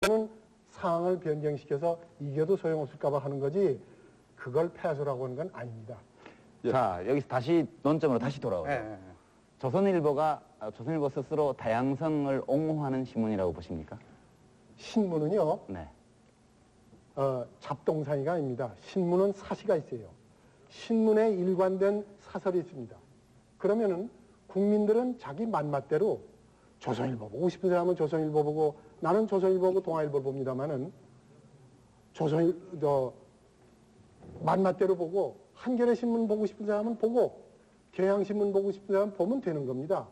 는 상황을 변경시켜서 이겨도 소용없을까 봐 하는 거지 그걸 패소라고 하는 건 아닙니다. 자, 여기서 다시 논점으로 다시 돌아오죠. 조선일보 스스로 다양성을 옹호하는 신문이라고 보십니까? 신문은요, 네. 잡동사니가 아닙니다. 신문은 사시가 있어요. 신문에 일관된 사설이 있습니다. 그러면은 국민들은 자기 맘맛대로 조선일보 보고 싶은 사람은 조선일보 보고 나는 조선일보 보고 동아일보를 봅니다만은 맘맛대로 보고 한겨레 신문 보고 싶은 사람은 보고 경향신문 보고 싶은 사람은 보면 되는 겁니다.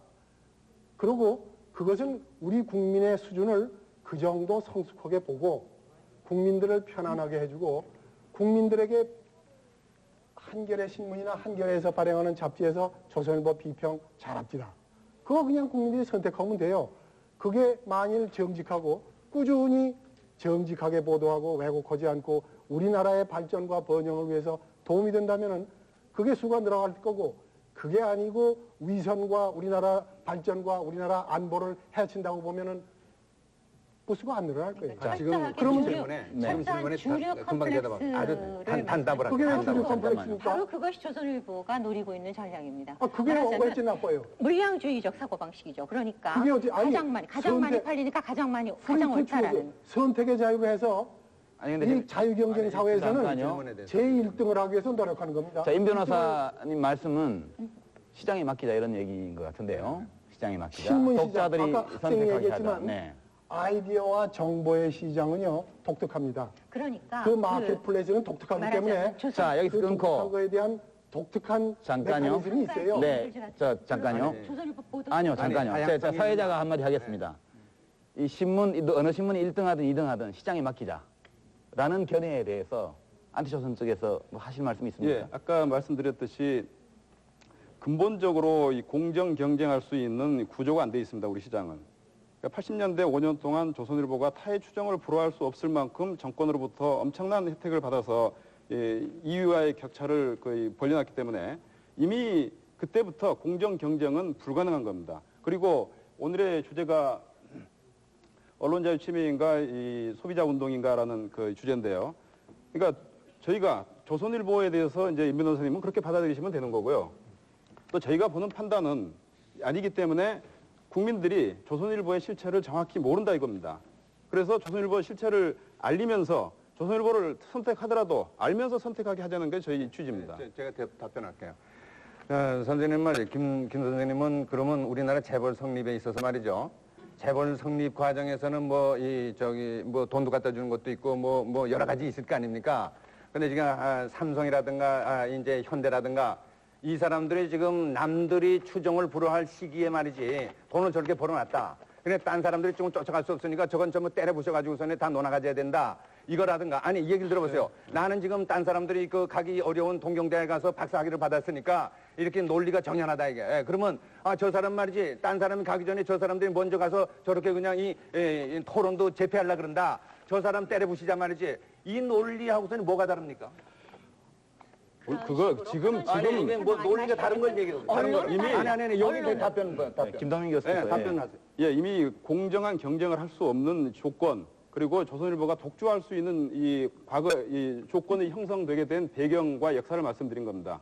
그리고 그것은 우리 국민의 수준을 그 정도 성숙하게 보고 국민들을 편안하게 해주고 국민들에게 한겨레 신문이나 한겨레에서 발행하는 잡지에서 조선일보 비평 잘합니다. 그거 그냥 국민들이 선택하면 돼요. 그게 만일 정직하고 꾸준히 정직하게 보도하고 왜곡하지 않고 우리나라의 발전과 번영을 위해서 도움이 된다면은 그게 수가 늘어갈 거고 그게 아니고 위선과 우리나라 발전과 우리나라 안보를 해친다고 보면은 부수가 안 늘어날 거예요. 자, 지금 그런 질문에 금방 대답 아주 단답을 그게 합니다. 주류 컴플렉스니까. 바로 그것이 조선일보가 노리고 있는 전략입니다. 그게 어찌 나빠요? 물량주의적 사고방식이죠. 그러니까 그게 어찌, 아니, 가장 많이 팔리니까 가장 옳다라는. 선택의 자유로 해서 아니, 근데 이 자유경쟁 사회에서는 잠깐요. 제1등을 하기 위해서 노력하는 겁니다. 자, 임 변호사님 말씀은 시장에 맡기자 이런 얘기인 것 같은데요. 시장에 맡기자. 신문 시장, 독자들이 아까 학생이 선택하게 하자. 얘기했지만 네. 아이디어와 정보의 시장은요 독특합니다. 그러니까 그 마켓플레이스는 독특하기 때문에 자, 여기서 그 독특한 끊고. 거에 대한 독특한 잠깐요. 메커니즘이 있어요. 네. 자, 잠깐요. 조선일보 보도. 아니요, 잠깐요. 자, 사회자가 한마디 하겠습니다. 이 신문, 어느 신문이 1등하든 2등하든 시장에 맡기자. 라는 견해에 대해서 안티조선 쪽에서 뭐 하실 말씀이 있습니까? 예, 아까 말씀드렸듯이 근본적으로 이 공정 경쟁할 수 있는 구조가 안 돼 있습니다. 우리 시장은. 그러니까 80년대 5년 동안 조선일보가 타의 추정을 불허할 수 없을 만큼 정권으로부터 엄청난 혜택을 받아서 이유와의 격차를 거의 벌려놨기 때문에 이미 그때부터 공정 경쟁은 불가능한 겁니다. 그리고 오늘의 주제가 언론자유 침해인가 이 소비자 운동인가라는 그 주제인데요. 그러니까 저희가 조선일보에 대해서 이제 임 변호사님은 그렇게 받아들이시면 되는 거고요. 또 저희가 보는 판단은 아니기 때문에 국민들이 조선일보의 실체를 정확히 모른다 이겁니다. 그래서 조선일보 실체를 알리면서 조선일보를 선택하더라도 알면서 선택하게 하자는 게 저희 취지입니다. 제가 답변할게요. 선생님 말이에요. 김 선생님은 그러면 우리나라 재벌 성립에 있어서 말이죠. 재벌 성립 과정에서는 뭐 돈도 갖다 주는 것도 있고 뭐 여러 가지 있을 거 아닙니까? 근데 지금 삼성이라든가 이제 현대라든가 이 사람들이 지금 남들이 추정을 불허할 시기에 말이지 돈을 저렇게 벌어놨다. 그래 딴 사람들이 조금 쫓아갈 수 없으니까 저건 전부 때려 부셔가지고서는 다 논아가져야 된다. 이거라든가 아니 이 얘기를 들어보세요. 나는 지금 딴 사람들이 그 가기 어려운 동경대에 가서 박사학위를 받았으니까 이렇게 논리가 정연하다 이게. 그러면 저 사람 말이지 딴 사람이 가기 전에 저 사람들이 먼저 가서 저렇게 그냥 이 토론도 제패하려고 그런다. 저 사람 때려 부시자 말이지. 이 논리하고서는 뭐가 다릅니까? 그거 지금 이게 뭐 논리가 다른 걸 얘기해요. 다른 거 이미 아니 여기 답변. 김동민 교수께서 답변하세요. 예, 이미 공정한 경쟁을 할 수 없는 조건 그리고 조선일보가 독주할 수 있는 이 과거 이 조건이 형성되게 된 배경과 역사를 말씀드린 겁니다.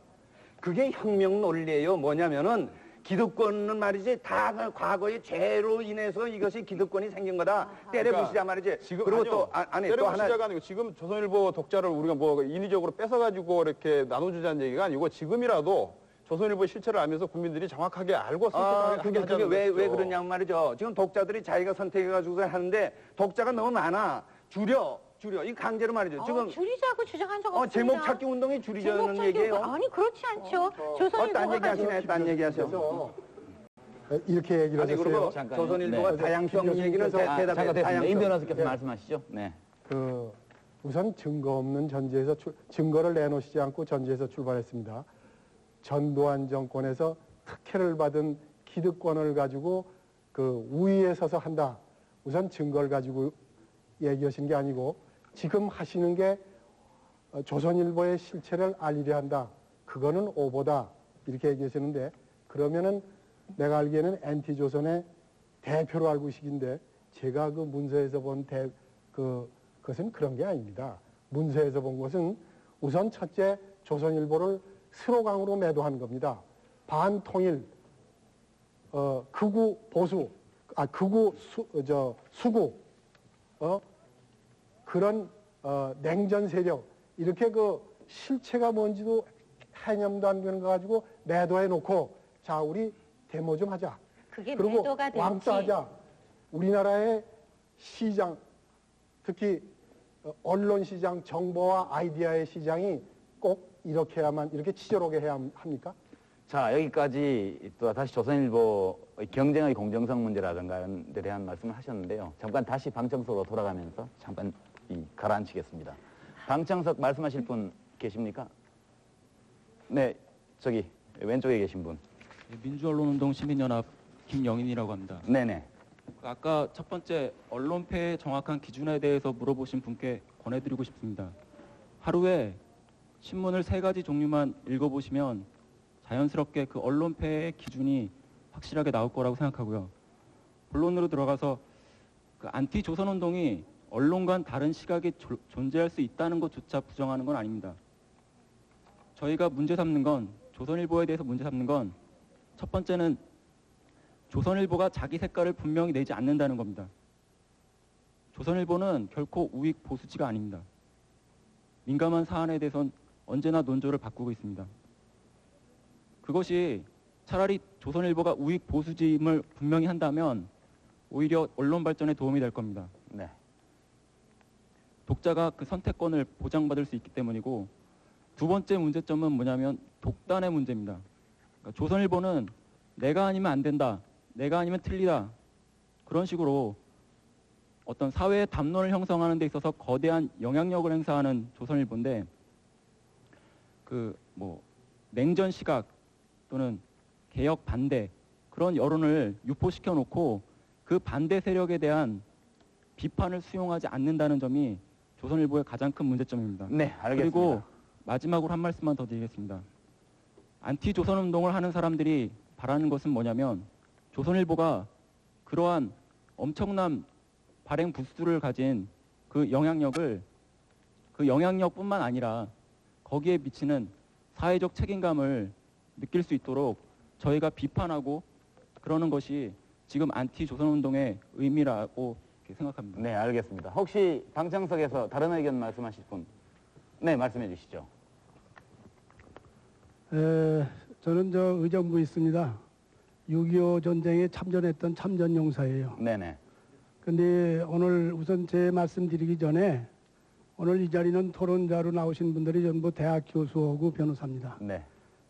그게 혁명 논리예요. 뭐냐면은 기득권은 말이지 다 과거의 죄로 인해서 이것이 기득권이 생긴 거다. 때려부시자 말이지. 지금 그리고 아니요. 또 하나 때려부시자가 아니고 지금 조선일보 독자를 우리가 뭐 인위적으로 뺏어가지고 이렇게 나눠주자는 얘기가 아니고 지금이라도 조선일보의 실체를 알면서 국민들이 정확하게 알고 선택하게 하자는 왜 것이죠. 그러냐면 말이죠. 지금 독자들이 자기가 선택해가지고 하는데 독자가 너무 많아. 줄여. 이 강제로 말이죠. 지금 줄이자고 주장한 적 없습니다. 제목 찾기 운동이 줄이자는 얘기예요. 아니 그렇지 않죠. 딴 얘기 하시네. 딴 얘기 하셔. 그래서 이렇게 얘기를 아니 하셨어요. 그리고 잠깐요. 조선일보가 네. 다양성 얘기는 잠깐 대답해. 됐습니다. 임 변호사께서 네. 말씀하시죠. 네. 우선 증거 없는 전제에서 증거를 내놓으시지 않고 전제에서 출발했습니다. 전두환 정권에서 특혜를 받은 기득권을 가지고 그 우위에 서서 한다. 우선 증거를 가지고 얘기하신 게 아니고 지금 하시는 게 조선일보의 실체를 알리려 한다. 그거는 오보다. 이렇게 얘기하시는데 그러면은 내가 알기에는 NT조선의 대표로 알고 계시긴데 제가 그 문서에서 본 그것은 그런 게 아닙니다. 문서에서 본 것은 우선 첫째 조선일보를 스로강으로 매도한 겁니다. 반통일, 극우 보수, 극우 수구, 그런 냉전 세력, 이렇게 그 실체가 뭔지도 해념도 안 되는 거 가지고 매도해 놓고, 자, 우리 데모 좀 하자. 그게 그리고 매도가 될지. 왕따하자. 우리나라의 시장, 특히 언론 시장, 정보와 아이디어의 시장이 꼭 이렇게야만, 이렇게 치졸하게 해야 합니까? 자, 여기까지 또 다시 조선일보의 경쟁의 공정성 문제라든가 이런 데 대한 말씀을 하셨는데요. 잠깐 다시 방청석으로 돌아가면서 잠깐 가라앉히겠습니다. 방청석 말씀하실 분 계십니까? 네, 저기 왼쪽에 계신 분. 민주언론운동 시민연합 김영인이라고 합니다. 네네. 아까 첫 번째 언론패의 정확한 기준에 대해서 물어보신 분께 권해드리고 싶습니다. 하루에 신문을 3가지 종류만 읽어보시면 자연스럽게 그 언론패의 기준이 확실하게 나올 거라고 생각하고요. 본론으로 들어가서 그 안티 조선운동이 언론과는 다른 시각이 존재할 수 있다는 것조차 부정하는 건 아닙니다. 저희가 문제 삼는 건, 조선일보에 대해서 문제 삼는 건 첫 번째는 조선일보가 자기 색깔을 분명히 내지 않는다는 겁니다. 조선일보는 결코 우익 보수지가 아닙니다. 민감한 사안에 대해선 언제나 논조를 바꾸고 있습니다. 그것이 차라리 조선일보가 우익 보수지임을 분명히 한다면 오히려 언론 발전에 도움이 될 겁니다. 네. 독자가 그 선택권을 보장받을 수 있기 때문이고, 두 번째 문제점은 뭐냐면 독단의 문제입니다. 그러니까 조선일보는 내가 아니면 안 된다, 내가 아니면 틀리다, 그런 식으로 어떤 사회의 담론을 형성하는 데 있어서 거대한 영향력을 행사하는 조선일보인데, 그 뭐 냉전 시각 또는 개혁 반대 그런 여론을 유포시켜 놓고 그 반대 세력에 대한 비판을 수용하지 않는다는 점이 조선일보의 가장 큰 문제점입니다. 네, 알겠습니다. 그리고 마지막으로 한 말씀만 더 드리겠습니다. 안티 조선 운동을 하는 사람들이 바라는 것은 뭐냐면, 조선일보가 그러한 엄청난 발행 부수를 가진 그 영향력뿐만 아니라 거기에 미치는 사회적 책임감을 느낄 수 있도록 저희가 비판하고 그러는 것이 지금 안티 조선 운동의 의미라고 생각합니다. 네, 알겠습니다. 혹시 방청석에서 다른 의견 말씀하실 분? 네, 말씀해 주시죠. 저는 의정부에 있습니다. 6.25 전쟁에 참전했던 참전용사예요. 네네. 근데 오늘 우선 제 말씀드리기 전에, 오늘 이 자리는 토론자로 나오신 분들이 전부 대학 교수하고 변호사입니다. 네.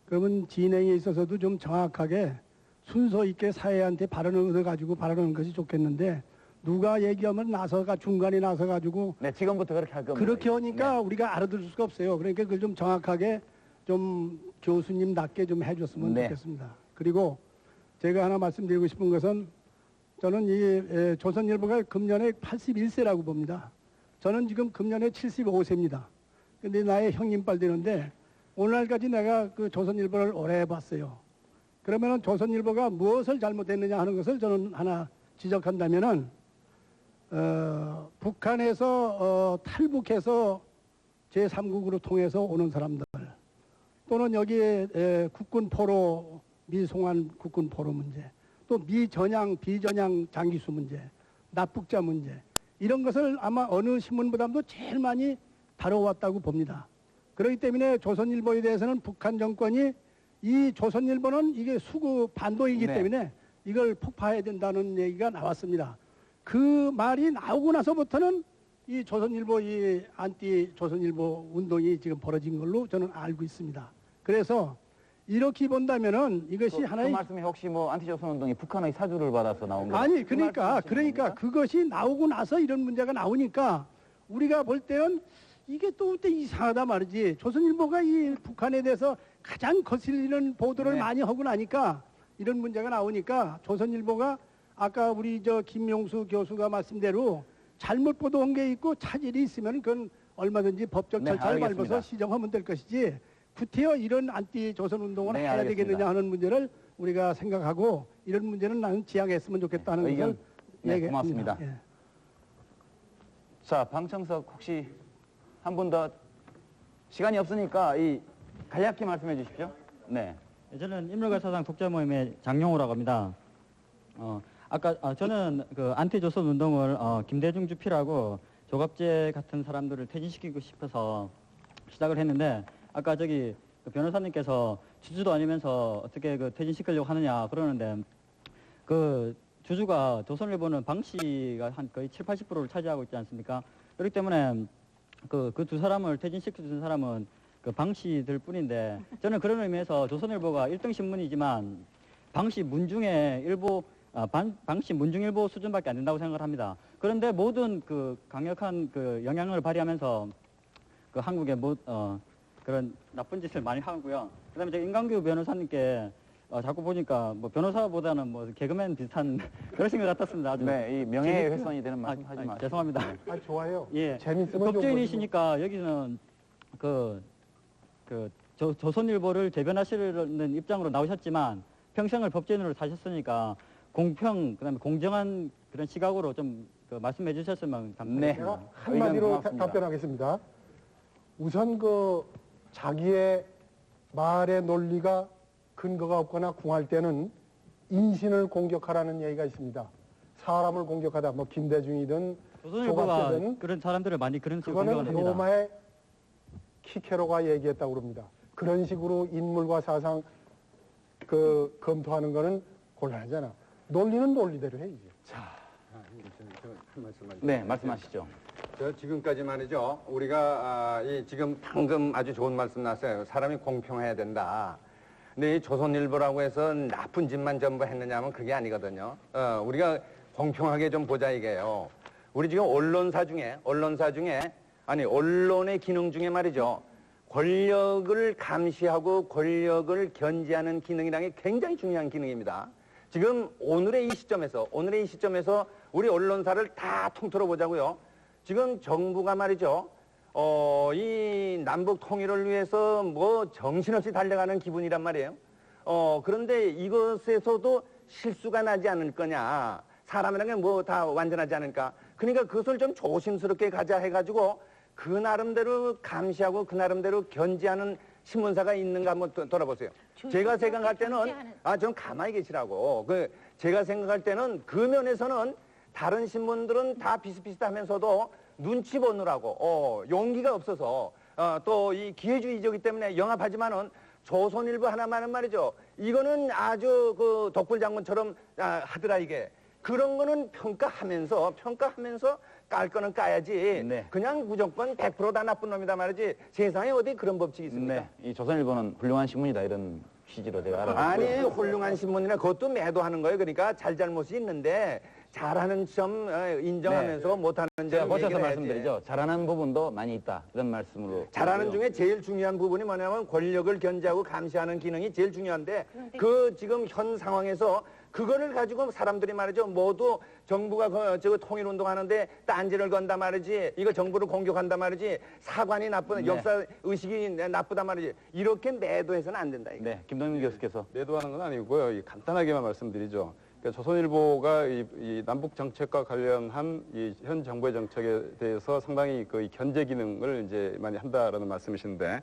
그러면 진행에 있어서도 좀 정확하게 순서 있게 사회한테 발언을 얻어가지고 발언하는 것이 좋겠는데, 누가 얘기하면 중간에 나서가지고 네, 지금부터 그렇게 할 겁니다. 그렇게 하니까 네. 우리가 알아들을 수가 없어요. 그러니까 그걸 좀 정확하게 좀 교수님답게 좀 해줬으면 네. 좋겠습니다. 그리고 제가 하나 말씀드리고 싶은 것은, 저는 이 조선일보가 금년에 81세라고 봅니다. 저는 지금 금년에 75세입니다. 근데 나의 형님빨 되는데, 오늘날까지 내가 그 조선일보를 오래 봤어요. 그러면은 조선일보가 무엇을 잘못했느냐 하는 것을 저는 하나 지적한다면은, 북한에서 탈북해서 제3국으로 통해서 오는 사람들, 또는 여기에 국군 포로, 미송환 국군 포로 문제, 또 미전향, 비전향 장기수 문제, 납북자 문제, 이런 것을 아마 어느 신문보다도 제일 많이 다뤄왔다고 봅니다. 그렇기 때문에 조선일보에 대해서는 북한 정권이, 이 조선일보는 이게 수구 반도이기 네. 때문에 이걸 폭파해야 된다는 얘기가 나왔습니다. 그 말이 나오고 나서부터는 이 조선일보, 이 안티 조선일보 운동이 지금 벌어진 걸로 저는 알고 있습니다. 그래서 이렇게 본다면은 이것이 하나의, 그 말씀이 혹시 뭐 안티조선 운동이 북한의 사주를 받아서 나온 거? 아니 그러니까 그것이 나오고 나서 이런 문제가 나오니까 우리가 볼 때는 이게 또 이상하다 말이지. 조선일보가 이 북한에 대해서 가장 거슬리는 보도를 네. 많이 하고 나니까 이런 문제가 나오니까, 조선일보가 아까 우리 김용수 교수가 말씀대로 잘못 보도한 게 있고 차질이 있으면 그건 얼마든지 법적 네, 절차를 알겠습니다. 밟아서 시정하면 될 것이지, 구태여 이런 안티 조선 운동을 네, 해야 알겠습니다. 되겠느냐 하는 문제를 우리가 생각하고, 이런 문제는 나는 지양했으면 좋겠다는 의견 것을 네, 얘기했습니다. 고맙습니다. 예. 자, 방청석 혹시 한 분 더 시간이 없으니까 이 간략히 말씀해 주십시오. 네. 저는 인물과 사상 독자 모임의 장용호라고 합니다. 저는 그 안티조선 운동을 김대중 주필하고 조갑재 같은 사람들을 퇴진시키고 싶어서 시작을 했는데 아까 저기 그 변호사님께서 주주도 아니면서 어떻게 그 퇴진시키려고 하느냐 그러는데 그 주주가 조선일보는 방씨가 한 거의 7, 80%를 차지하고 있지 않습니까? 그렇기 때문에 그 두 사람을 퇴진시켜준 사람은 그 방씨들 뿐인데 저는 그런 의미에서 조선일보가 1등 신문이지만 방씨 문중의 일부 방씨 문중일보 수준밖에 안 된다고 생각을 합니다. 그런데 모든 그 강력한 그 영향을 발휘하면서 그 한국의 그런 나쁜 짓을 많이 하고요. 그다음에 제가 임강규 변호사님께 자꾸 보니까 뭐 변호사보다는 뭐 개그맨 비슷한 그러신 것 같았습니다. 아주. 네, 이 명예훼손이 되는 말씀 하지 마시고. 죄송합니다. 아, 좋아요. 예. 재밌으면 법조인이시니까 여기는 조선일보를 대변하시는 입장으로 나오셨지만 평생을 법조인으로 사셨으니까 공평 그다음에 공정한 그런 시각으로 좀 말씀해 주셨으면 감사하겠습니다. 네. 제가 한마디로 고맙습니다. 답변하겠습니다. 우선 그 자기의 말의 논리가 근거가 없거나 궁할 때는 인신을 공격하라는 얘기가 있습니다. 사람을 공격하다, 뭐 김대중이든 조선일보가 조갑재든 그런 사람들을 많이 그런 식으로 그거는 공격을 합니다. 로마의 키케로가 얘기했다고 그럽니다. 그런 식으로 인물과 사상 그 검토하는 거는 곤란하잖아. 논리는 논리대로 해야지. 한 말씀만. 네, 말씀하시죠. 저 지금까지 말이죠. 우리가 지금 방금 아주 좋은 말씀 나왔어요. 사람이 공평해야 된다. 근데 이 조선일보라고 해서 나쁜 짓만 전부 했느냐면 그게 아니거든요. 우리가 공평하게 좀 보자 이게요. 우리 지금 언론의 기능 중에 말이죠. 권력을 감시하고 권력을 견제하는 기능이라는 게 굉장히 중요한 기능입니다. 지금 오늘의 이 시점에서 우리 언론사를 다 통틀어 보자고요. 지금 정부가 말이죠. 이 남북 통일을 위해서 뭐 정신없이 달려가는 기분이란 말이에요. 그런데 이것에서도 실수가 나지 않을 거냐. 사람이라는 게 뭐 다 완전하지 않을까. 그러니까 그것을 좀 조심스럽게 가자 해가지고 그 나름대로 감시하고 그 나름대로 견제하는 신문사가 있는가 한번 돌아보세요. 제가 생각할 때는 좀 가만히 계시라고. 제가 생각할 때는 그 면에서는 다른 신문들은 다 비슷비슷하면서도 눈치 보느라고 용기가 없어서 또 이 기회주의적이기 때문에 영합하지만은 조선일보 하나만은 말이죠. 이거는 아주 그 독불장군처럼 하더라 이게. 그런 거는 평가하면서 깔 거는 까야지. 네. 그냥 무조건 100% 다 나쁜 놈이다 말이지. 세상에 어디 그런 법칙이 있습니까? 네, 이 조선일보는 훌륭한 신문이다 이런 취지로 제가 알아봤고요. 아니 훌륭한 신문이나 그것도 매도하는 거예요. 그러니까 잘잘못이 있는데 잘하는 점 인정하면서 못하는 제가 점 거쳐서 얘기를 해야지. 말씀드리죠. 잘하는 부분도 많이 있다 이런 말씀으로. 잘하는 드리고요. 중에 제일 중요한 부분이 뭐냐면 권력을 견제하고 감시하는 기능이 제일 중요한데 그 지금 현 상황에서 그거를 가지고 사람들이 말이죠. 모두 정부가 저 통일운동 하는데 딴지를 건다 말이지. 이거 정부를 공격한다 말이지. 사관이 나쁜 네. 역사 의식이 나쁘다 말이지. 이렇게 매도해서는 안 된다. 이거. 네, 김동민 교수께서. 매도하는 건 아니고요. 간단하게만 말씀드리죠. 그러니까 조선일보가 이 남북 정책과 관련한 이 현 정부의 정책에 대해서 상당히 그 견제 기능을 이제 많이 한다라는 말씀이신데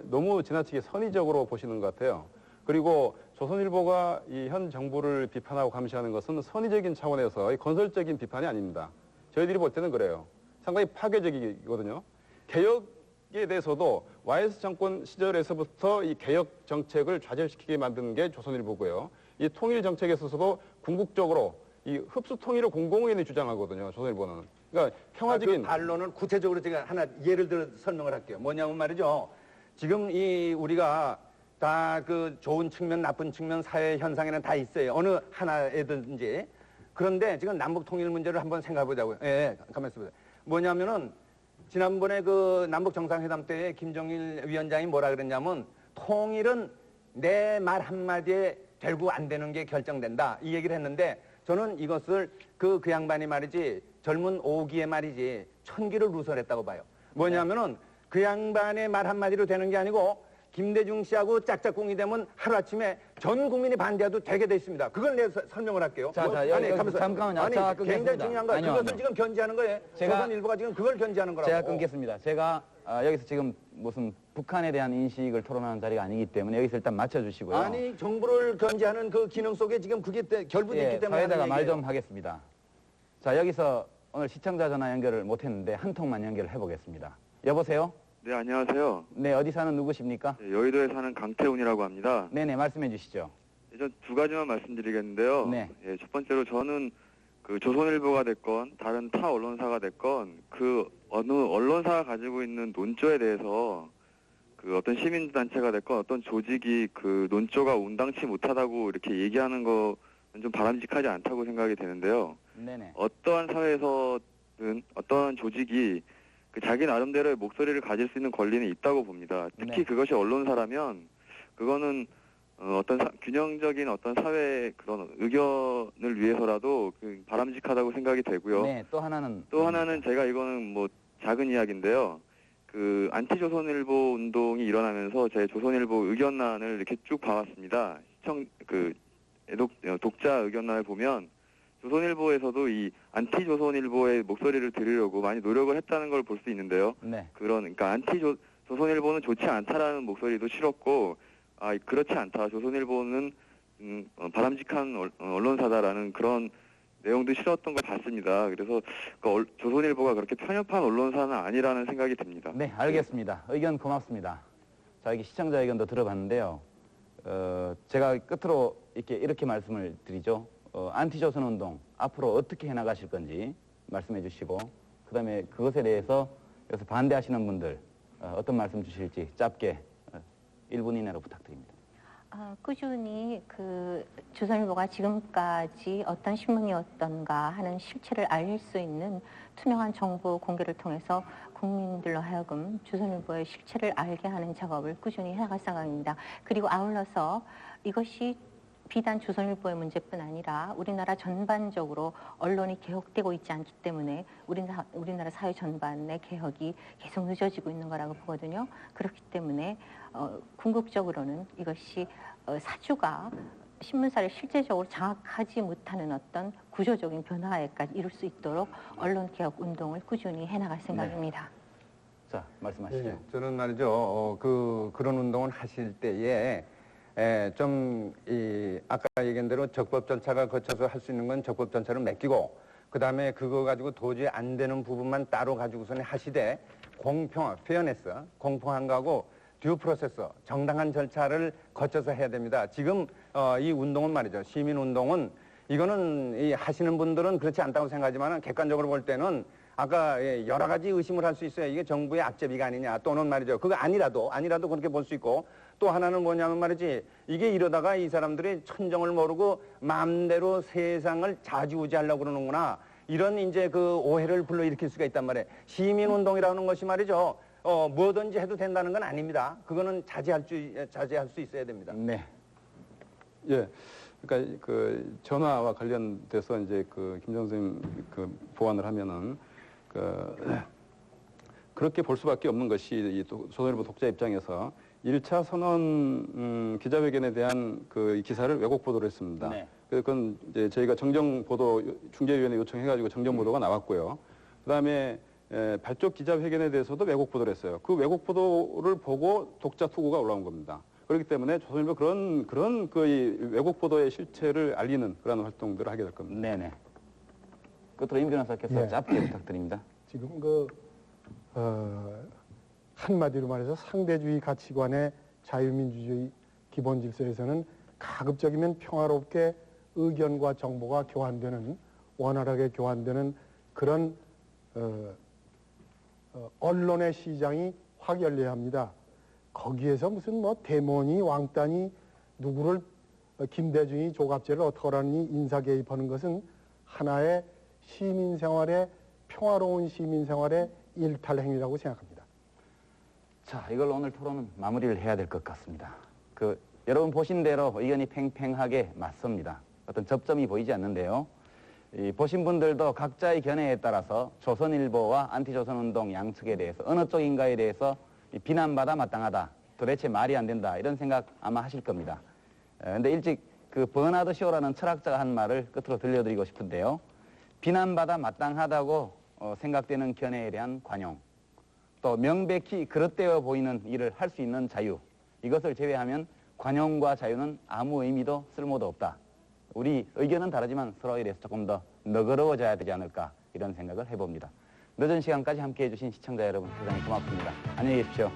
너무 지나치게 선의적으로 보시는 것 같아요. 그리고 조선일보가 이 현 정부를 비판하고 감시하는 것은 선의적인 차원에서 이 건설적인 비판이 아닙니다. 저희들이 볼 때는 그래요. 상당히 파괴적이거든요. 개혁에 대해서도 YS 정권 시절에서부터 이 개혁 정책을 좌절시키게 만든 게 조선일보고요. 이 통일 정책에 있어서도 궁극적으로 이 흡수 통일을 공공연히 주장하거든요. 조선일보는. 그러니까 평화적인 그 반론을 구체적으로 제가 하나 예를 들어 설명을 할게요. 뭐냐면 말이죠. 지금 이 우리가 다 그 좋은 측면, 나쁜 측면 사회 현상에는 다 있어요. 어느 하나에든지. 그런데 지금 남북 통일 문제를 한번 생각해 보자고요. 가만히 있어보세요. 뭐냐면은 지난번에 그 남북 정상회담 때 김정일 위원장이 뭐라 그랬냐면 통일은 내 말 한마디에 결국 안 되는 게 결정된다. 이 얘기를 했는데 저는 이것을 그 양반이 말이지 젊은 오기의 말이지 천기를 누설했다고 봐요. 뭐냐면은 그 양반의 말 한마디로 되는 게 아니고 김대중 씨하고 짝짝꿍이 되면 하루아침에 전 국민이 반대해도 되게 돼 있습니다. 그걸 내가 설명을 할게요. 자, 아니, 여기 가면서. 잠깐만요. 아니, 제가 굉장히 끊겠습니다. 중요한 거예요. 아니요, 그것을 아니요. 지금 견지하는 거예요. 조선일보가 지금 그걸 견지하는 거라고. 제가 끊겠습니다. 제가 여기서 지금 무슨 북한에 대한 인식을 토론하는 자리가 아니기 때문에 여기서 일단 맞춰주시고요. 아니, 정부를 견지하는 그 기능 속에 지금 그게 결부됐기 때문에. 사회자가 하는 말 얘기예요. 좀 하겠습니다. 자, 여기서 오늘 시청자 전화 연결을 못했는데 한 통만 연결을 해보겠습니다. 여보세요? 네, 안녕하세요. 네, 어디 사는 누구십니까? 네, 여의도에 사는 강태훈이라고 합니다. 네네, 말씀해 주시죠. 전 두 가지만 말씀드리겠는데요. 네. 예, 첫 번째로 저는 그 조선일보가 됐건 다른 타 언론사가 됐건 그 어느 언론사가 가지고 있는 논조에 대해서 그 어떤 시민단체가 됐건 어떤 조직이 그 논조가 온당치 못하다고 이렇게 얘기하는 거는 좀 바람직하지 않다고 생각이 되는데요. 네네. 어떠한 사회에서든 어떠한 조직이 그 자기 나름대로의 목소리를 가질 수 있는 권리는 있다고 봅니다. 특히 네. 그것이 언론사라면 그거는 어떤 균형적인 어떤 사회의 그런 의견을 위해서라도 그 바람직하다고 생각이 되고요. 네, 또 하나는 또 하나는 제가 이거는 뭐 작은 이야기인데요. 그 안티조선일보 운동이 일어나면서 제 조선일보 의견란을 이렇게 쭉 봐왔습니다. 독자 의견란을 보면 조선일보에서도 이 안티조선일보의 목소리를 들으려고 많이 노력을 했다는 걸 볼 수 있는데요. 네. 그러니까 조선일보는 좋지 않다라는 목소리도 실었고, 그렇지 않다. 조선일보는 바람직한 언론사다라는 그런 내용도 실었던 걸 봤습니다. 그래서 조선일보가 그렇게 편협한 언론사는 아니라는 생각이 듭니다. 네, 알겠습니다. 의견 고맙습니다. 자, 여기 시청자 의견도 들어봤는데요. 제가 끝으로 이렇게 말씀을 드리죠. 안티조선 운동 앞으로 어떻게 해나가실 건지 말씀해 주시고, 그 다음에 그것에 대해서 여기서 반대하시는 분들 어떤 말씀 주실지 짧게 1분 이내로 부탁드립니다. 꾸준히 그 조선일보가 지금까지 어떤 신문이었던가 하는 실체를 알릴 수 있는 투명한 정보 공개를 통해서 국민들로 하여금 조선일보의 실체를 알게 하는 작업을 꾸준히 해나갈 생각입니다. 그리고 아울러서 이것이 비단 조선일보의 문제뿐 아니라 우리나라 전반적으로 언론이 개혁되고 있지 않기 때문에 우리나라 사회 전반의 개혁이 계속 늦어지고 있는 거라고 보거든요. 그렇기 때문에 궁극적으로는 이것이 사주가 신문사를 실제적으로 장악하지 못하는 어떤 구조적인 변화에까지 이룰 수 있도록 언론개혁 운동을 꾸준히 해나갈 생각입니다. 자, 말씀하시죠. 네, 저는 말이죠. 그런 운동을 하실 때에 아까 얘기한 대로 적법 절차가 거쳐서 할 수 있는 건 적법 절차를 맡기고, 그 다음에 그거 가지고 도저히 안 되는 부분만 따로 가지고서는 하시되, 페어네스, 공평한 거하고 듀 프로세서, 정당한 절차를 거쳐서 해야 됩니다. 지금 이 운동은 말이죠. 시민 운동은 이거는 하시는 분들은 그렇지 않다고 생각하지만 객관적으로 볼 때는 아까 여러 가지 의심을 할 수 있어요. 이게 정부의 앞제비가 아니냐, 또는 말이죠. 그거 아니라도 그렇게 볼 수 있고, 또 하나는 뭐냐면 말이지, 이게 이러다가 이 사람들이 천정을 모르고 마음대로 세상을 좌지우지하려고 그러는구나, 이런 이제 그 오해를 불러일으킬 수가 있단 말이에요. 시민운동이라는 것이 말이죠. 뭐든지 해도 된다는 건 아닙니다. 그거는 자제할 수 있어야 됩니다. 네. 예. 그러니까 그 전화와 관련돼서 이제 그 김정 선생님 그 보완을 하면은 그렇게 볼 수밖에 없는 것이 이 조선일보 독자 입장에서 1차 선언 기자회견에 대한 그 기사를 왜곡 보도를 했습니다. 네. 그건 이제 저희가 정정보도 중재위원회 요청해가지고 정정보도가 나왔고요. 그다음에 발족 기자회견에 대해서도 왜곡 보도를 했어요. 그 왜곡 보도를 보고 독자 투구가 올라온 겁니다. 그렇기 때문에 조선일보 그런 그 왜곡 보도의 실체를 알리는 그런 활동들을 하게 될 겁니다. 네네. 끝으로 임 변호사께서 예. 짧게 부탁드립니다. 지금 한마디로 말해서 상대주의 가치관의 자유민주주의 기본 질서에서는 가급적이면 평화롭게 의견과 정보가 교환되는, 원활하게 교환되는 그런 언론의 시장이 확 열려야 합니다. 거기에서 무슨 대모니 왕따니 누구를 김대중이 조갑제를 어떻게 하라니 인사 개입하는 것은 하나의 시민생활의 평화로운 시민생활의 일탈행위라고 생각합니다. 자, 이걸로 오늘 토론은 마무리를 해야 될 것 같습니다. 여러분 보신 대로 의견이 팽팽하게 맞습니다. 어떤 접점이 보이지 않는데요. 보신 분들도 각자의 견해에 따라서 조선일보와 안티조선운동 양측에 대해서 어느 쪽인가에 대해서 비난받아 마땅하다, 도대체 말이 안 된다 이런 생각 아마 하실 겁니다. 근데 일찍 그 버나드 쇼라는 철학자가 한 말을 끝으로 들려드리고 싶은데요. 비난받아 마땅하다고 생각되는 견해에 대한 관용, 또 명백히 그릇되어 보이는 일을 할 수 있는 자유, 이것을 제외하면 관용과 자유는 아무 의미도 쓸모도 없다. 우리 의견은 다르지만 서로에 대해서 조금 더 너그러워져야 되지 않을까 이런 생각을 해봅니다. 늦은 시간까지 함께해 주신 시청자 여러분 대단히 고맙습니다. 안녕히 계십시오.